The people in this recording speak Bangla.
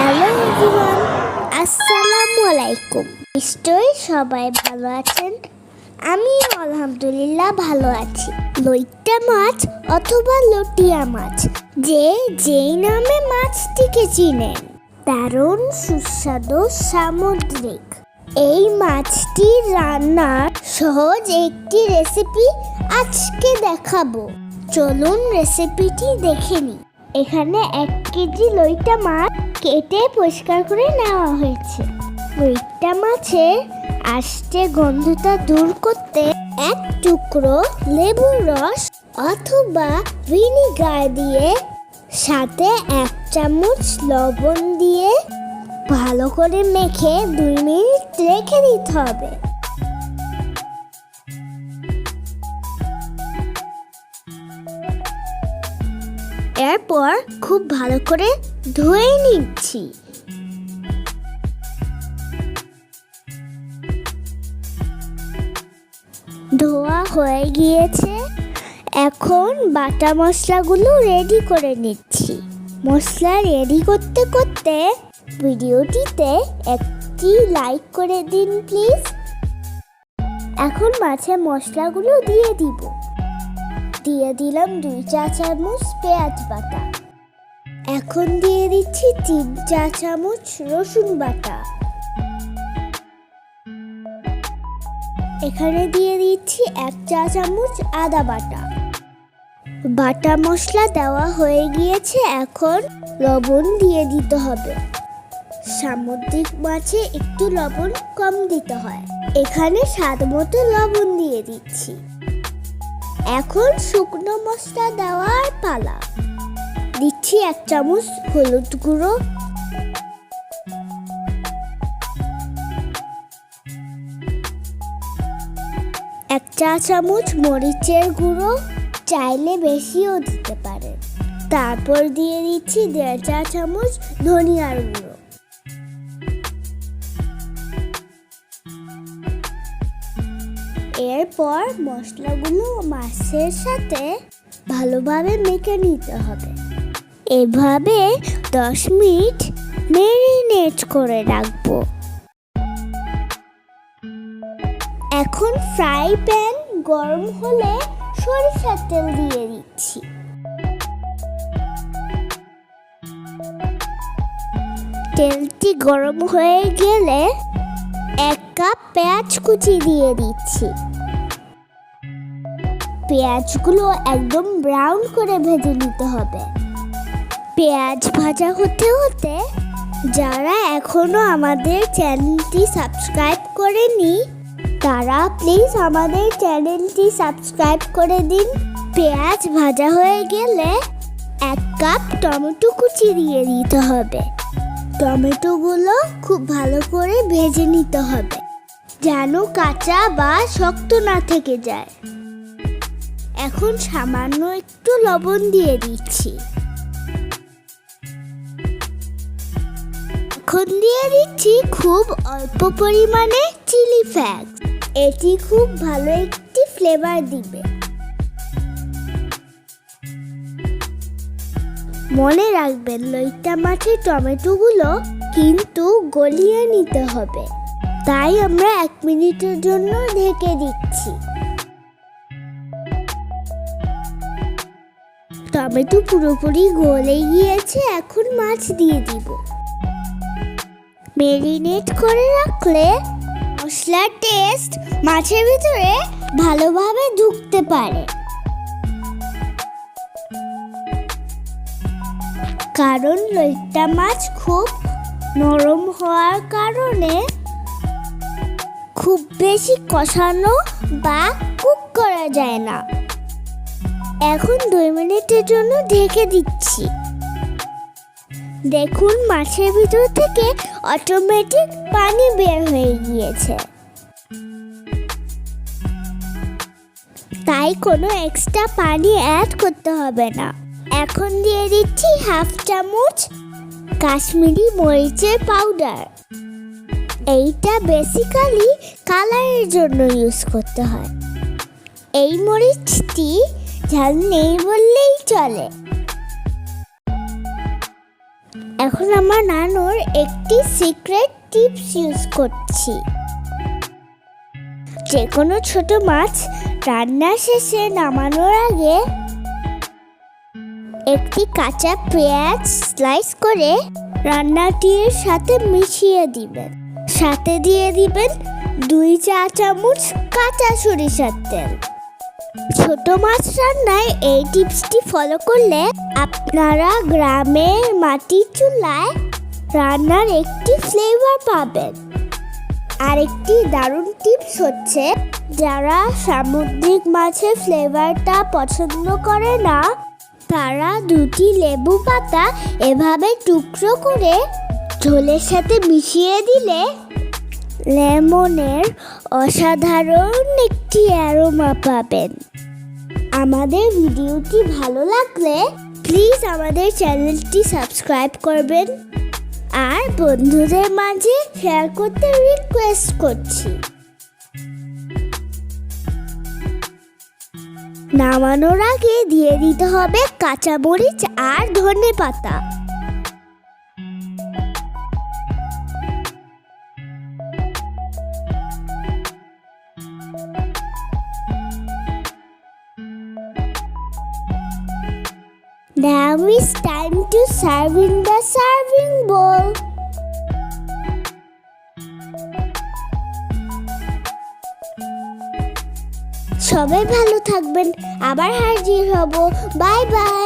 হ্যালো এভরিওয়ান, আসসালামু আলাইকুম। নিশ্চয়ই সবাই ভালো আছেন। আমি আলহামদুলিল্লাহ ভালো আছি। লইট্টা মাছ অথবা লটিয়া মাছ, যেই নামে মাছটিকে চিনেন, দারুণ সুস্বাদু সামুদ্রিক এই মাছটি রান্নার সহজ একটি রেসিপি আজকে দেখাবো। চলুন রেসিপিটি দেখে নিই। এখানে 1 কেজি লইট্টা মাছ কেটে পরিষ্কার করে নেওয়া হয়েছে। লইট্টা মাছের আষ্টে গন্ধটা দূর করতে 1 টুকরো লেবুর রস অথবা ভিনিগার দিয়ে সাথে 1 চামচ লবণ দিয়ে ভালো করে মেখে 2 মিনিট রেখে দিতে হবে। এরপর খুব ভালো করে ধুয়ে নিচ্ছি। ধোয়া হয়ে গিয়েছে। এখন বাটা মশলাগুলো রেডি করে নিচ্ছি। মশলা রেডি করতে করতে ভিডিওটিতে একটি লাইক করে দিন প্লিজ। এখন মাছের মশলাগুলো দিয়ে দিলাম 2 চা চামচ পেঁয়াজ বাটা। এখন দিয়ে দিচ্ছি 3 চা চামচ রসুন বাটা। এখানে দিয়ে দিচ্ছি 1 চা চামচ আদা বাটা। বাটা মশলা দেওয়া হয়ে গিয়েছে। এখন লবণ দিয়ে দিতে হবে। সামুদ্রিক মাছে একটু লবণ কম দিতে হয়। এখানে স্বাদ মতো লবণ দিয়ে দিচ্ছি। এখন শুকনো মশলা দেওয়ার পালা। দিচ্ছি 1 চামচ হলুদ গুঁড়ো, 1 চা চামচ মরিচের গুঁড়ো, চাইলে বেশিও দিতে পারেন। তারপর দিয়ে দিচ্ছি 1.5 চা চামচ ধনিয়ার গুঁড়ো। এরপর মশলাগুলো মাছের সাথে ভালোভাবে মেখে নিতে হবে। এভাবে 10 মিনিট ম্যারিনেট করে রাখবো। এখন ফ্রাই প্যান গরম হলে সরিষার তেল দিয়ে দিচ্ছি। তেলটি গরম হয়ে গেলে 1 কাপ পেঁয়াজ কুচি দিয়ে দিচ্ছি। পেঁয়াজগুলো একদম ব্রাউন করে ভেজে নিতে হবে। পেঁয়াজ ভাজা হতে হতে যারা এখনো আমাদের চ্যানেলটি সাবস্ক্রাইব করেনি তারা প্লিজ আমাদের চ্যানেলটি সাবস্ক্রাইব করে দিন। পেঁয়াজ ভাজা হয়ে গেলে 1 কাপ টমেটো কুচি দিয়ে দিতে হবে। টমেটোগুলো খুব ভালো করে ভেজে নিতে হবে যেন কাঁচা বা শক্ত না থেকে যায়। এখন সামান্য একটু লবণ দিয়ে দিচ্ছি। এখন দিয়ে দিচ্ছি খুব অল্প পরিমাণে চিলি ফ্লেক্স। এটি খুব ভালো একটি ফ্লেভার দিবে। মনে রাখবেন লইট্টা মাছের টমেটোগুলো কিন্তু গলিয়ে নিতে হবে, তাই আমরা 1 মিনিটের জন্য ঢেকে দিচ্ছি। টমেটো পুরোপুরি গলে গিয়েছে। এখন মাছ দিয়ে দিব। ম্যারিনেট করে রাখলে মশলার টেস্ট মাছের ভিতরে ভালোভাবে ঢুকতে পারে। কারণ লইট্টা মাছ খুব নরম হওয়ার কারণে খুব বেশি কষানো বা কুক করা যায় না। এখন 2 মিনিটের জন্য ঢেকে দিচ্ছি। দেখুন মাছের ভিতর থেকে অটোমেটিক পানি বের হয়ে গিয়েছে, তাই কোনো এক্সট্রা পানি অ্যাড করতে হবে না। এখন দিয়ে দিচ্ছি 1/2 চামচ কাশ্মীরি মরিচের পাউডার। এইটা বেসিক্যালি কালারের জন্য ইউজ করতে হয়। এই মরিচটি ঝাল নেই বললেই চলে। এখন আমার নানুর একটি সিক্রেট টিপস ইউজ করছি। যে কোনো ছোট মাছ রান্না শেষে নামানোর আগে একটি কাঁচা পেঁয়াজ স্লাইস করে রান্নাটির সাথে মিশিয়ে দিবেন। সাথে দিয়ে দিবেন 2 চা চামচ কাঁচা সরিষার তেল। ছোট মাছ রান্নায় এই টিপসটি ফলো করলে আপনারা গ্রামের মাটির চুলায় রান্নার একটি ফ্লেভার পাবেন। আরেকটি দারুণ টিপস হচ্ছে, যারা সামুদ্রিক মাছের ফ্লেভারটা পছন্দ করে না তারা 2টি লেবু পাতা এভাবে টুকরো করে ঝোলের সাথে মিশিয়ে দিলে লেমনের অসাধারণ একটি অ্যারোমা পাবেন। আমাদের ভিডিওটি ভালো লাগলে প্লিজ আমাদের চ্যানেলটি সাবস্ক্রাইব করবেন আর বন্ধুদের মাঝে শেয়ার করতে রিকোয়েস্ট করছি। নামানোর আগে দিয়ে দিতে হবে কাঁচামরিচ আর ধনেপাতা। Now it's time to serve in the serving bowl. সবাই ভালো থাকবেন, আবার হাজির হব। Bye bye.